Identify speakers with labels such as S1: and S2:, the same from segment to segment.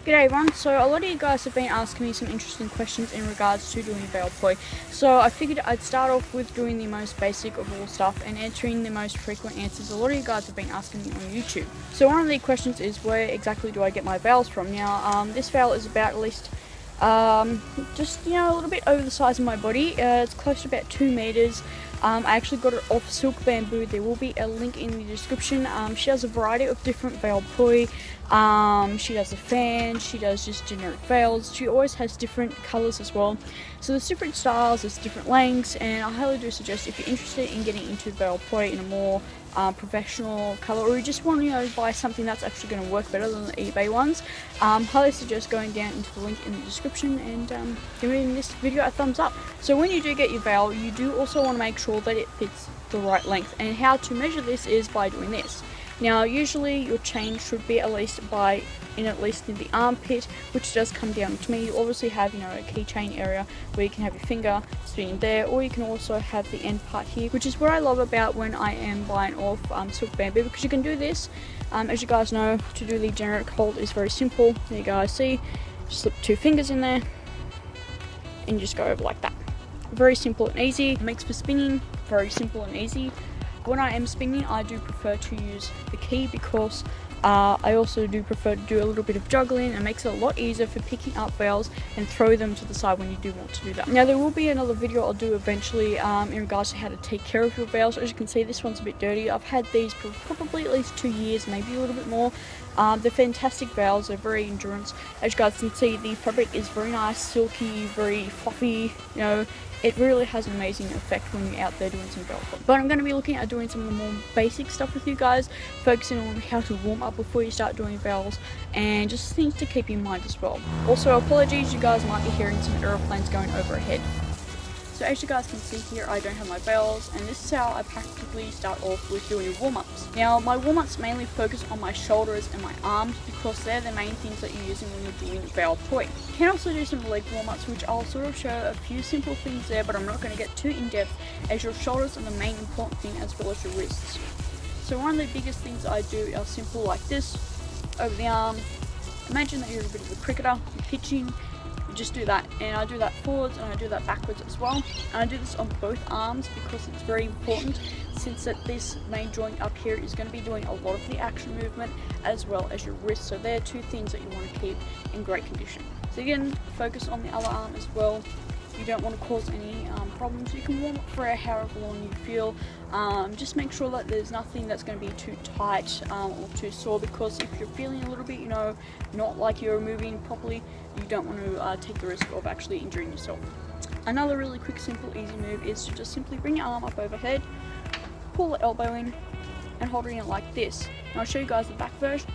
S1: G'day everyone, so a lot of you guys have been asking me some interesting questions in regards to doing veil poi. So I figured I'd start off with doing the most basic of all stuff and answering the most frequent answers a lot of you guys have been asking me on YouTube. So one of the questions is, where exactly do I get my veils from? Now this veil is about at least just a little bit over the size of my body. It's close to about 2 meters. I actually got it off Silk Bamboo. There will be a link in the description. She has a variety of different veil poi. She does a fan, she does just generic veils. She always has different colours as well. So there's different styles, there's different lengths, and I highly do suggest, if you're interested in getting into veil poi in a more professional colour, or you just want to buy something that's actually going to work better than the eBay ones, highly suggest going down into the link in the description and giving this video a thumbs up. So when you do get your veil, you do also want to make sure that it fits the right length, and how to measure this is by doing this. Now usually your chain should be at least in the armpit, which does come down to me. You obviously have a keychain area where you can have your finger spinning there, or you can also have the end part here, which is what I love about when I am buying off Silk Bamboo, because you can do this. As you guys know, to do the generic hold is very simple. There you guys see, just slip 2 fingers in there and just go over like that. Very simple and easy. It makes for spinning very simple and easy. When I am spinning, I do prefer to use the key, because I also do prefer to do a little bit of juggling, and it makes it a lot easier for picking up veils and throw them to the side when you do want to do that. Now there will be another video I'll do eventually in regards to how to take care of your veils. As you can see, this one's a bit dirty. I've had these for probably at least 2 years, maybe a little bit more. They're fantastic veils, they're very endurance. As you guys can see, the fabric is very nice, silky, very fluffy, it really has an amazing effect when you're out there doing some veil poi. But I'm going to be looking at doing some of the more basic stuff with you guys, focusing on how to warm up before you start doing veils, and just things to keep in mind as well. Also, apologies, you guys might be hearing some aeroplanes going overhead. So as you guys can see here, I don't have my veils, and this is how I practically start off with doing warm-ups. Now my warm-ups mainly focus on my shoulders and my arms, because they're the main things that you're using when you're doing veil poi. You can also do some leg warm-ups, which I'll sort of show a few simple things there, but I'm not going to get too in-depth, as your shoulders are the main important thing, as well as your wrists. So one of the biggest things I do are simple, like this, over the arm. Imagine that you're a bit of a cricketer, you're pitching. Just do that, and I do that forwards and I do that backwards as well, and I do this on both arms because it's very important, since that this main joint up here is going to be doing a lot of the action movement as well as your wrist. So they're 2 things that you want to keep in great condition. So again, focus on the other arm as well. You don't want to cause any problems. You can warm up for however long you feel. Just make sure that there's nothing that's going to be too tight or too sore, because if you're feeling a little bit not like you're moving properly, you don't want to take the risk of actually injuring yourself. Another really quick, simple, easy move is to just simply bring your arm up overhead, pull the elbow in, and holding it like this. And I'll show you guys the back version.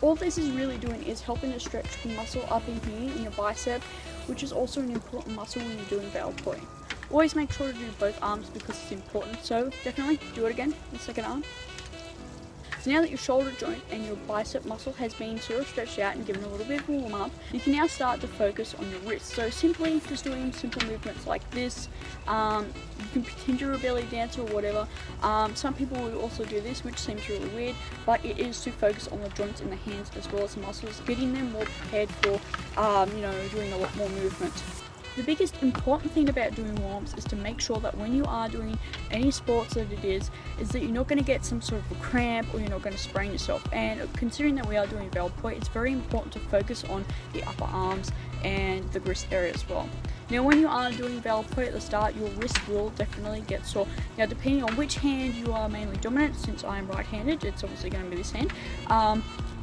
S1: All this is really doing is helping to stretch the muscle up in here in your bicep, which is also an important muscle when you're doing veil poi. Always make sure to do both arms because it's important, so definitely do it again, the second arm. So now that your shoulder joint and your bicep muscle has been sort of stretched out and given a little bit of a warm up, you can now start to focus on your wrists. So simply just doing simple movements like this. You can pretend you're a belly dancer or whatever. Some people will also do this, which seems really weird, but it is to focus on the joints in the hands as well as the muscles, getting them more prepared for doing a lot more movement. The biggest important thing about doing warm-ups is to make sure that when you are doing any sports that it is that you're not going to get some sort of a cramp, or you're not going to sprain yourself. And considering that we are doing veil poi, it's very important to focus on the upper arms and the wrist area as well. Now when you are doing veil poi at the start, your wrist will definitely get sore. Now depending on which hand you are mainly dominant, since I am right-handed, it's obviously going to be this hand,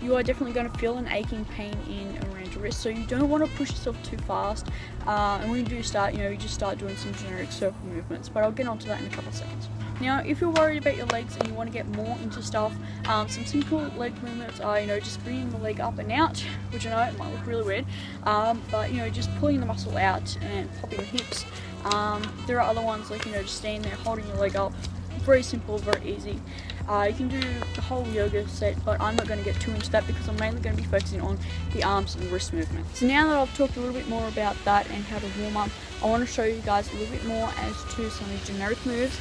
S1: you are definitely going to feel an aching pain in around your wrist. So you don't want to push yourself too fast, and when you do start, you just start doing some generic circle movements, but I'll get onto that in a couple of seconds. Now if you're worried about your legs and you want to get more into stuff, some simple leg movements are just bringing the leg up and out, which I know it might look really weird, but just pulling the muscle out and popping the hips. There are other ones like just standing there holding your leg up. Very simple, very easy. You can do the whole yoga set, but I'm not going to get too into that because I'm mainly going to be focusing on the arms and wrist movement. So now that I've talked a little bit more about that and how to warm up, I want to show you guys a little bit more as to some of the generic moves,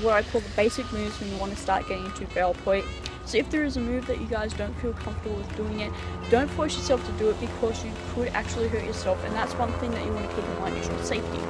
S1: what I call the basic moves when you want to start getting into veil poi. So if there is a move that you guys don't feel comfortable with doing it, don't force yourself to do it, because you could actually hurt yourself, and that's one thing that you want to keep in mind, is your safety.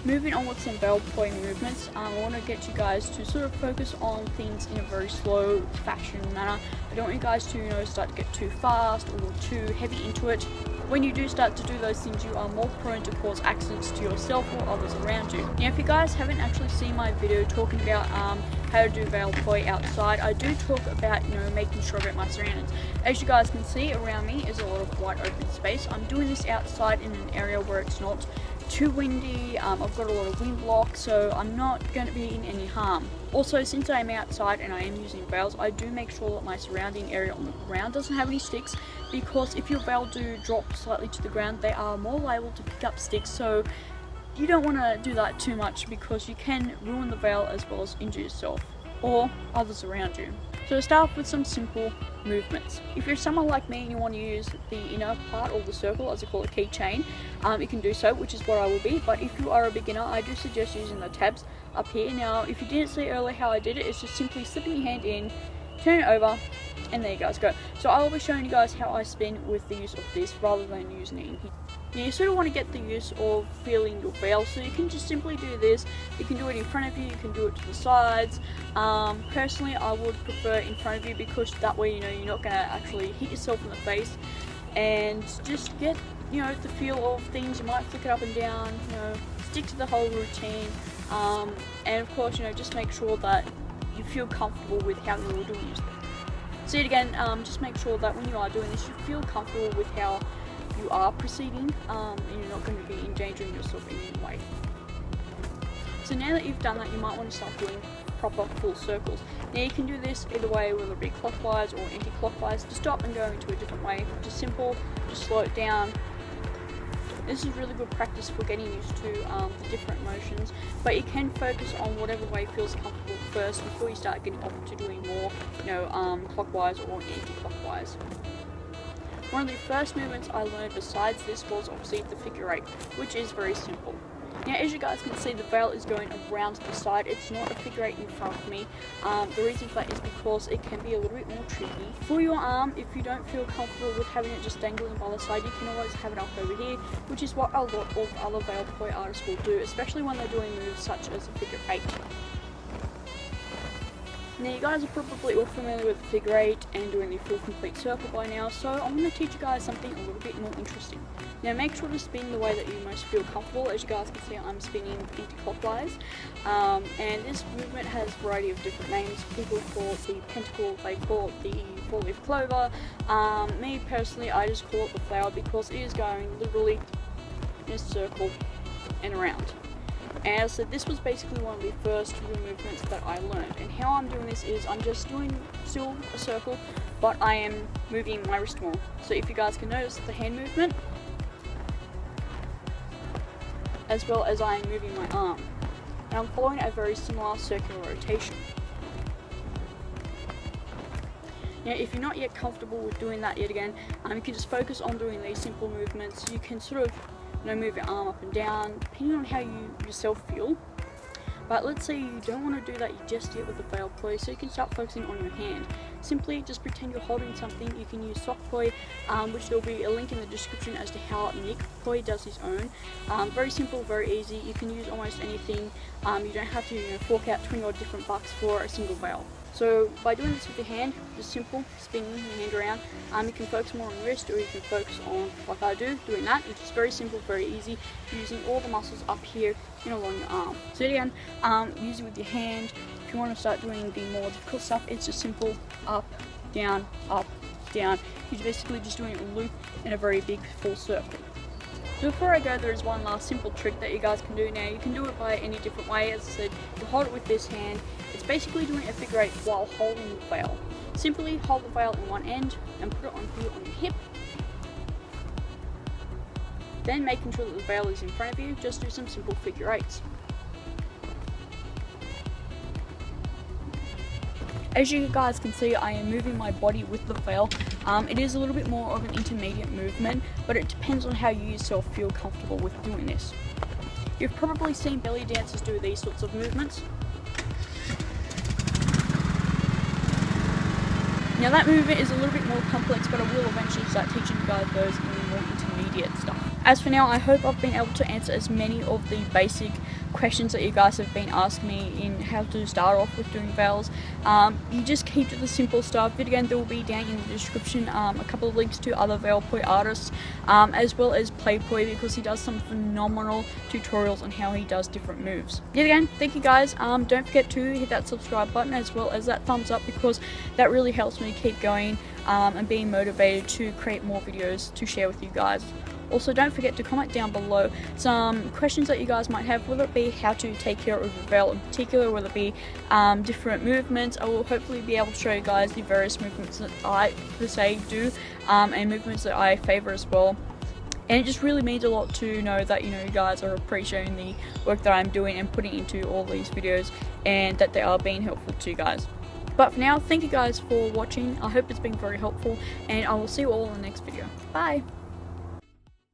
S1: Moving on with some veil poi movements, I want to get you guys to sort of focus on things in a very slow fashion manner. I don't want you guys to, start to get too fast or too heavy into it. When you do start to do those things, you are more prone to cause accidents to yourself or others around you. Now, if you guys haven't actually seen my video talking about how to do veil poi outside, I do talk about, making sure about my surroundings. As you guys can see, around me is a lot of wide open space. I'm doing this outside in an area where it's not too windy. I've got a lot of wind block, so I'm not going to be in any harm. Also, since I'm outside and I am using veils, I do make sure that my surrounding area on the ground doesn't have any sticks, because if your veil do drop slightly to the ground, they are more liable to pick up sticks. So you don't want to do that too much, because you can ruin the veil as well as injure yourself or others around you. So start off with some simple movements. If you're someone like me and you want to use the inner part, or the circle as I call it, keychain, you can do so, which is what I will be. But if you are a beginner, I do suggest using the tabs up here. Now, if you didn't see earlier how I did it, it's just simply slipping your hand in, turn it over, and there you guys go. So I will be showing you guys how I spin with the use of this rather than using it in here. Now, you sort of want to get the use of feeling your veil, so you can just simply do this. You can do it in front of you, you can do it to the sides. Personally, I would prefer in front of you, because that way you're not going to actually hit yourself in the face, and just get the feel of things. You might flick it up and down, stick to the whole routine, and of course just make sure that you feel comfortable with how you're doing it. So yet again, just make sure that when you are doing this, you feel comfortable with how you are proceeding, and you're not going to be endangering yourself in any way. So now that you've done that, you might want to start doing proper full circles. Now you can do this either way, whether it be clockwise or anti-clockwise. To stop and go into a different way, just simple, just slow it down. This is really good practice for getting used to the different motions, but you can focus on whatever way feels comfortable first before you start getting off to doing more, clockwise or anti-clockwise. One of the first movements I learned besides this was obviously the figure eight, which is very simple. Now, as you guys can see, the veil is going around the side. It's not a figure eight in front of me. The reason for that is because it can be a little bit more tricky. For your arm, if you don't feel comfortable with having it just dangling by the side, you can always have it up over here, which is what a lot of other veil poi artists will do, especially when they're doing moves such as a figure eight. Now, you guys are probably all familiar with the figure eight and doing the full complete circle by now, so I'm going to teach you guys something a little bit more interesting. Now, make sure to spin the way that you most feel comfortable. As you guys can see, I'm spinning anti-clockwise, and this movement has a variety of different names. People call it the pentacle, they call it the four-leaf clover. Me personally, I just call it the flower, because it is going literally in a circle and around. And as I said, this was basically one of the first real movements that I learned. And how I'm doing this is I'm just doing still a circle, but I am moving my wrist more. So if you guys can notice the hand movement, as well as I am moving my arm. And I'm following a very similar circular rotation. Now, if you're not yet comfortable with doing that yet again, you can just focus on doing these simple movements. You can sort of move your arm up and down, depending on how you yourself feel. But let's say you don't want to do that just yet with the veil poi, so you can start focusing on your hand. Simply just pretend you're holding something. You can use sock poi, which there will be a link in the description as to how Nick Poi does his own. Very simple, very easy. You can use almost anything. You don't have to fork out 20 odd different bucks for a single veil. So by doing this with your hand, just simple, spinning your hand around, you can focus more on the wrist, or you can focus on, like I do, doing that, which is very simple, very easy, using all the muscles up here and along your arm. So again, use it with your hand. If you want to start doing the more difficult stuff, it's just simple, up, down, up, down. You're basically just doing a loop in a very big full circle. So before I go, there is one last simple trick that you guys can do. Now, you can do it by any different way. As I said, you hold it with this hand. It's basically doing a figure eight while holding the veil. Simply hold the veil in one end and put it on here on your hip. Then, making sure that the veil is in front of you, just do some simple figure eights. As you guys can see, I am moving my body with the veil. It is a little bit more of an intermediate movement, but it depends on how you yourself feel comfortable with doing this. You've probably seen belly dancers do these sorts of movements. Now that movement is a little bit more complex, but I will eventually start teaching you guys those in the more intermediate stuff. As for now, I hope I've been able to answer as many of the basic questions that you guys have been asking me in how to start off with doing vowels. You just keep to the simple stuff. But again, there will be down in the description a couple of links to other vowel poi artists, as well as PlayPoi, because he does some phenomenal tutorials on how he does different moves. Yet again, thank you guys. Don't forget to hit that subscribe button as well as that thumbs up, because that really helps me keep going and being motivated to create more videos to share with you guys. Also, don't forget to comment down below some questions that you guys might have, whether it be how to take care of a vowel in particular, whether it be different movements. I will hopefully be able to show you guys the various movements that I, per se, do, and movements that I favour as well. And it just really means a lot to know that, you know, you guys are appreciating the work that I'm doing and putting into all these videos, and that they are being helpful to you guys. But for now, thank you guys for watching. I hope it's been very helpful, and I will see you all in the next video. Bye!